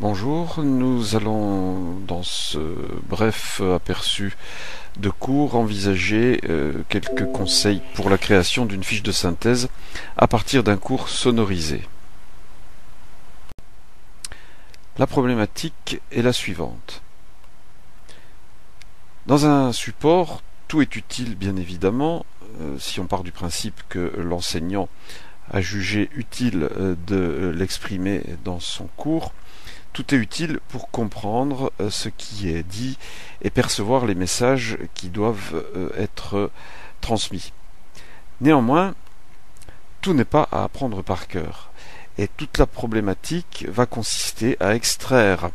Bonjour, nous allons dans ce bref aperçu de cours envisager quelques conseils pour la création d'une fiche de synthèse à partir d'un cours sonorisé. La problématique est la suivante. Dans un support, tout est utile bien évidemment, si on part du principe que l'enseignant a jugé utile de l'exprimer dans son cours. Tout est utile pour comprendre ce qui est dit et percevoir les messages qui doivent être transmis. Néanmoins, tout n'est pas à apprendre par cœur, et toute la problématique va consister à extraire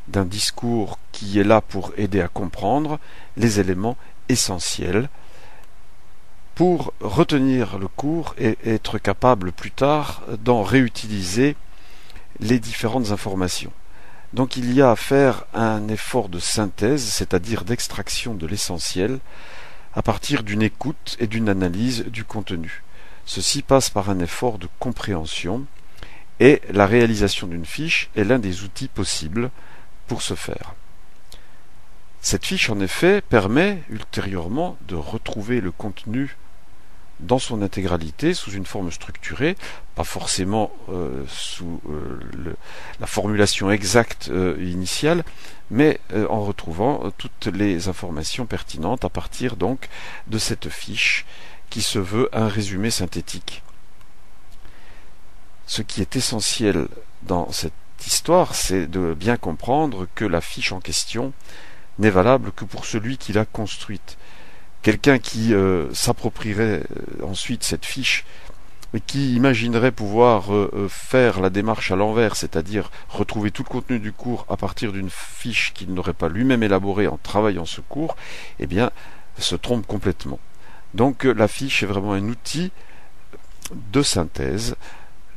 d'un discours qui est là pour aider à comprendre les éléments essentiels pour retenir le cours et être capable plus tard d'en réutiliser les différentes informations. Donc il y a à faire un effort de synthèse, c'est-à-dire d'extraction de l'essentiel, à partir d'une écoute et d'une analyse du contenu. Ceci passe par un effort de compréhension, et la réalisation d'une fiche est l'un des outils possibles pour ce faire. Cette fiche, en effet, permet ultérieurement de retrouver le contenu dans son intégralité, sous une forme structurée, pas forcément sous la formulation exacte initiale, mais en retrouvant toutes les informations pertinentes à partir donc de cette fiche qui se veut un résumé synthétique. Ce qui est essentiel dans cette histoire, c'est de bien comprendre que la fiche en question n'est valable que pour celui qui l'a construite. Quelqu'un qui s'approprierait ensuite cette fiche et qui imaginerait pouvoir faire la démarche à l'envers, c'est-à-dire retrouver tout le contenu du cours à partir d'une fiche qu'il n'aurait pas lui-même élaborée en travaillant ce cours, eh bien, se trompe complètement. Donc la fiche est vraiment un outil de synthèse,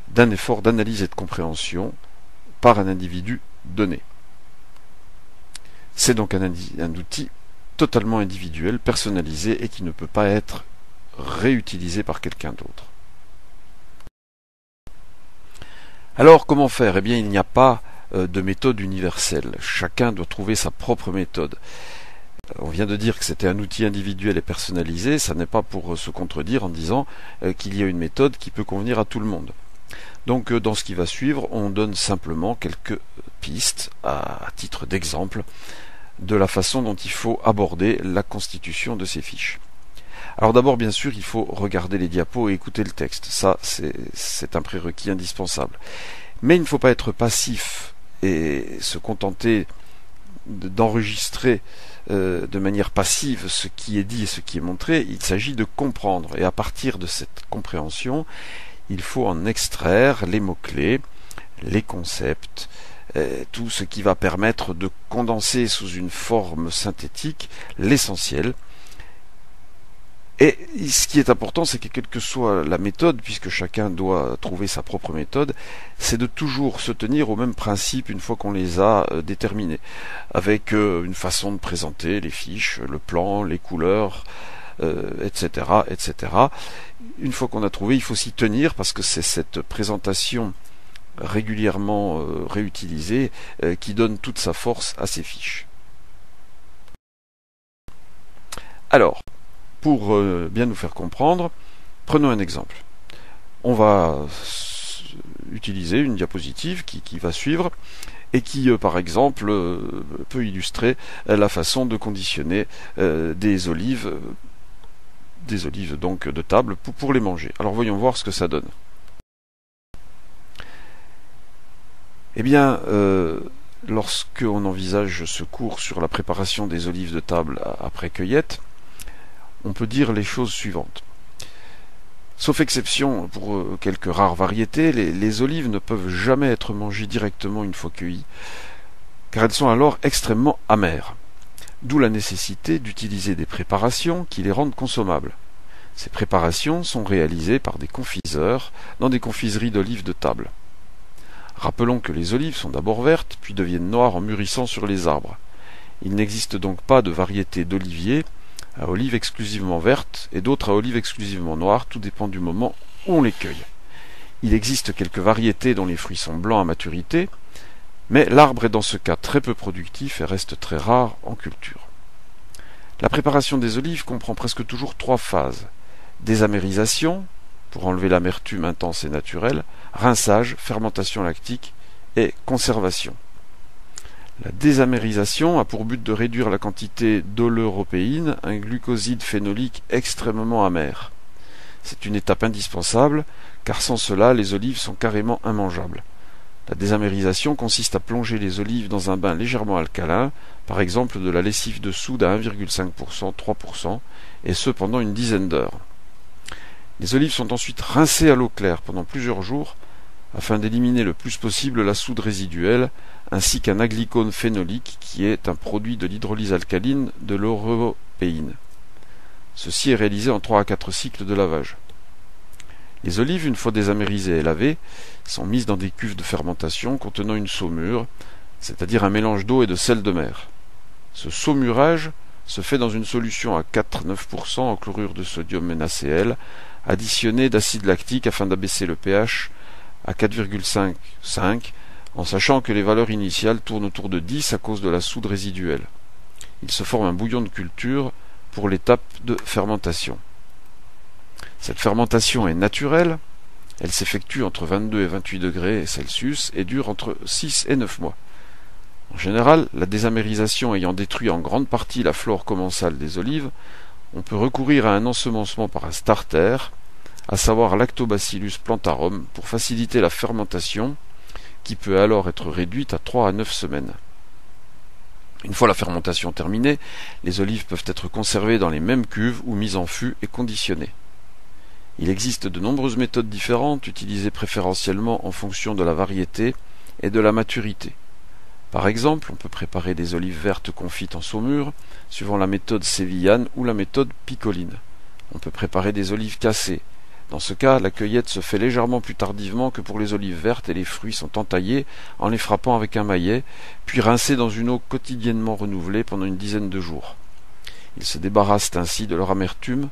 d'un effort d'analyse et de compréhension par un individu donné. C'est donc un outil totalement individuel, personnalisé et qui ne peut pas être réutilisé par quelqu'un d'autre. Alors comment faire? Eh bien, il n'y a pas de méthode universelle. Chacun doit trouver sa propre méthode. On vient de dire que c'était un outil individuel et personnalisé, ça n'est pas pour se contredire en disant qu'il y a une méthode qui peut convenir à tout le monde. Donc dans ce qui va suivre, on donne simplement quelques pistes à titre d'exemple de la façon dont il faut aborder la constitution de ces fiches. Alors d'abord, bien sûr, il faut regarder les diapos et écouter le texte. Ça, c'est un prérequis indispensable. Mais il ne faut pas être passif et se contenter d'enregistrer de manière passive ce qui est dit et ce qui est montré. Il s'agit de comprendre. Et à partir de cette compréhension, il faut en extraire les mots-clés, les concepts, tout ce qui va permettre de condenser sous une forme synthétique l'essentiel. Et ce qui est important, c'est que quelle que soit la méthode, puisque chacun doit trouver sa propre méthode, c'est de toujours se tenir au même principe une fois qu'on les a déterminés, avec une façon de présenter les fiches, le plan, les couleurs, etc., etc. Une fois qu'on a trouvé, il faut s'y tenir, parce que c'est cette présentation régulièrement réutilisée qui donne toute sa force à ces fiches. Alors, pour bien nous faire comprendre, prenons un exemple. On va utiliser une diapositive qui va suivre et qui, par exemple, peut illustrer la façon de conditionner des olives donc de table pour les manger. Alors voyons voir ce que ça donne. Eh bien, lorsqu'on envisage ce cours sur la préparation des olives de table après cueillette, on peut dire les choses suivantes. Sauf exception pour quelques rares variétés, les olives ne peuvent jamais être mangées directement une fois cueillies, car elles sont alors extrêmement amères. D'où la nécessité d'utiliser des préparations qui les rendent consommables. Ces préparations sont réalisées par des confiseurs dans des confiseries d'olives de table. Rappelons que les olives sont d'abord vertes, puis deviennent noires en mûrissant sur les arbres. Il n'existe donc pas de variété d'oliviers à olives exclusivement vertes et d'autres à olives exclusivement noires, tout dépend du moment où on les cueille. Il existe quelques variétés dont les fruits sont blancs à maturité, Mais l'arbre est dans ce cas très peu productif et reste très rare en culture. La préparation des olives comprend presque toujours 3 phases. Désamérisation, pour enlever l'amertume intense et naturelle, rinçage, fermentation lactique et conservation. La désamérisation a pour but de réduire la quantité d'oleuropéine, un glucoside phénolique extrêmement amer. C'est une étape indispensable, car sans cela, les olives sont carrément immangeables. La désamérisation consiste à plonger les olives dans un bain légèrement alcalin, par exemple de la lessive de soude à 1,5%, 3%, et ce pendant une dizaine d'heures. Les olives sont ensuite rincées à l'eau claire pendant plusieurs jours, afin d'éliminer le plus possible la soude résiduelle, ainsi qu'un aglycone phénolique qui est un produit de l'hydrolyse alcaline de l'européine. Ceci est réalisé en 3 à 4 cycles de lavage. Les olives, une fois désamérisées et lavées, sont mises dans des cuves de fermentation contenant une saumure, c'est-à-dire un mélange d'eau et de sel de mer. Ce saumurage se fait dans une solution à 4,9% en chlorure de sodium NaCl, additionnée d'acide lactique afin d'abaisser le pH à 4,5, en sachant que les valeurs initiales tournent autour de 10 à cause de la soude résiduelle. Il se forme un bouillon de culture pour l'étape de fermentation. Cette fermentation est naturelle, elle s'effectue entre 22 et 28 degrés Celsius et dure entre 6 et 9 mois. En général, la désamérisation ayant détruit en grande partie la flore commensale des olives, on peut recourir à un ensemencement par un starter, à savoir Lactobacillus plantarum, pour faciliter la fermentation, qui peut alors être réduite à 3 à 9 semaines. Une fois la fermentation terminée, les olives peuvent être conservées dans les mêmes cuves ou mises en fût et conditionnées. Il existe de nombreuses méthodes différentes, utilisées préférentiellement en fonction de la variété et de la maturité. Par exemple, on peut préparer des olives vertes confites en saumure, suivant la méthode sévillane ou la méthode picoline. On peut préparer des olives cassées. Dans ce cas, la cueillette se fait légèrement plus tardivement que pour les olives vertes et les fruits sont entaillés en les frappant avec un maillet, puis rincés dans une eau quotidiennement renouvelée pendant une dizaine de jours. Ils se débarrassent ainsi de leur amertume.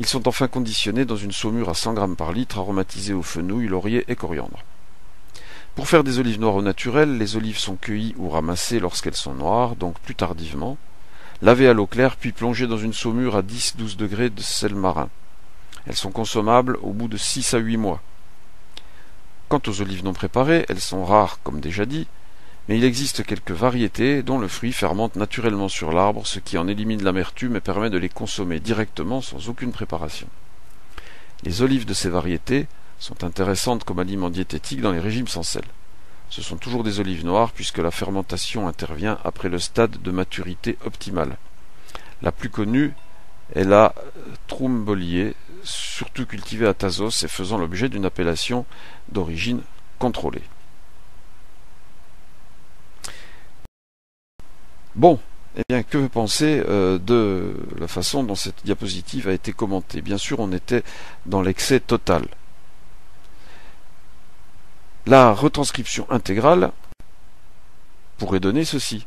Ils sont enfin conditionnés dans une saumure à 100 g par litre aromatisée au fenouil, laurier et coriandre. Pour faire des olives noires au naturel, les olives sont cueillies ou ramassées lorsqu'elles sont noires, donc plus tardivement, lavées à l'eau claire puis plongées dans une saumure à 10-12 degrés de sel marin. Elles sont consommables au bout de 6 à 8 mois. Quant aux olives non préparées, elles sont rares comme déjà dit, mais il existe quelques variétés dont le fruit fermente naturellement sur l'arbre, ce qui en élimine l'amertume et permet de les consommer directement sans aucune préparation. Les olives de ces variétés sont intéressantes comme aliment diététique dans les régimes sans sel. Ce sont toujours des olives noires puisque la fermentation intervient après le stade de maturité optimale. La plus connue est la Troumbolier, surtout cultivée à Thasos et faisant l'objet d'une appellation d'origine contrôlée. Bon, eh bien, que penser de la façon dont cette diapositive a été commentée? Bien sûr, on était dans l'excès total. La retranscription intégrale pourrait donner ceci.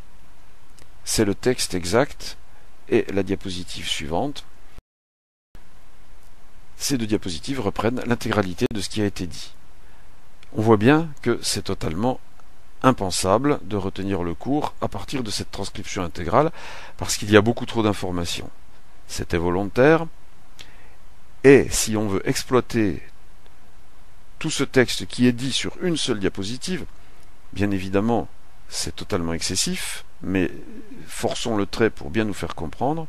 C'est le texte exact et la diapositive suivante. Ces 2 diapositives reprennent l'intégralité de ce qui a été dit. On voit bien que c'est totalement impensable de retenir le cours à partir de cette transcription intégrale parce qu'il y a beaucoup trop d'informations. C'était volontaire et si on veut exploiter tout ce texte qui est dit sur une seule diapositive, bien évidemment c'est totalement excessif, mais forçons le trait pour bien nous faire comprendre,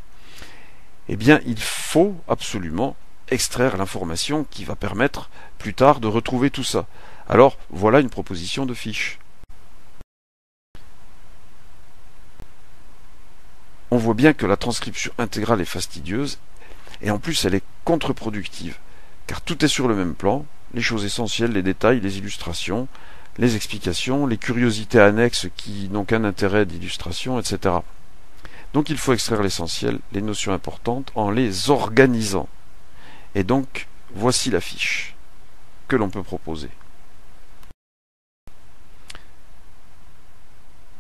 eh bien il faut absolument extraire l'information qui va permettre plus tard de retrouver tout ça. Alors voilà une proposition de fiche. On voit bien que la transcription intégrale est fastidieuse et en plus elle est contre-productive, car tout est sur le même plan, les choses essentielles, les détails, les illustrations, les explications, les curiosités annexes qui n'ont qu'un intérêt d'illustration, etc. Donc il faut extraire l'essentiel, les notions importantes, en les organisant. Et donc, voici la fiche que l'on peut proposer.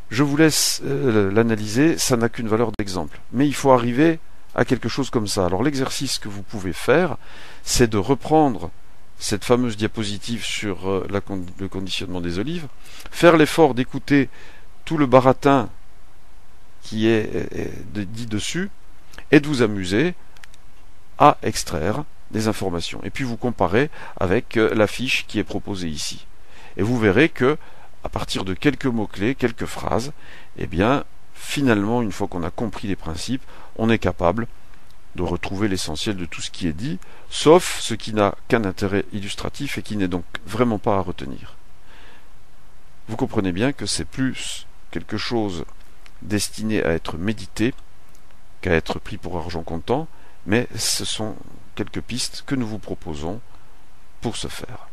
Je vous laisse l'analyser, ça n'a qu'une valeur d'exemple. Mais il faut arriver à quelque chose comme ça. Alors l'exercice que vous pouvez faire, c'est de reprendre cette fameuse diapositive sur le conditionnement des olives, faire l'effort d'écouter tout le baratin qui est dit dessus, et de vous amuser à extraire des informations. Et puis vous comparez avec la fiche qui est proposée ici. Et vous verrez que, à partir de quelques mots-clés, quelques phrases, eh bien, finalement, une fois qu'on a compris les principes, on est capable de retrouver l'essentiel de tout ce qui est dit, sauf ce qui n'a qu'un intérêt illustratif et qui n'est donc vraiment pas à retenir. Vous comprenez bien que c'est plus quelque chose destiné à être médité qu'à être pris pour argent comptant, mais ce sont quelques pistes que nous vous proposons pour ce faire.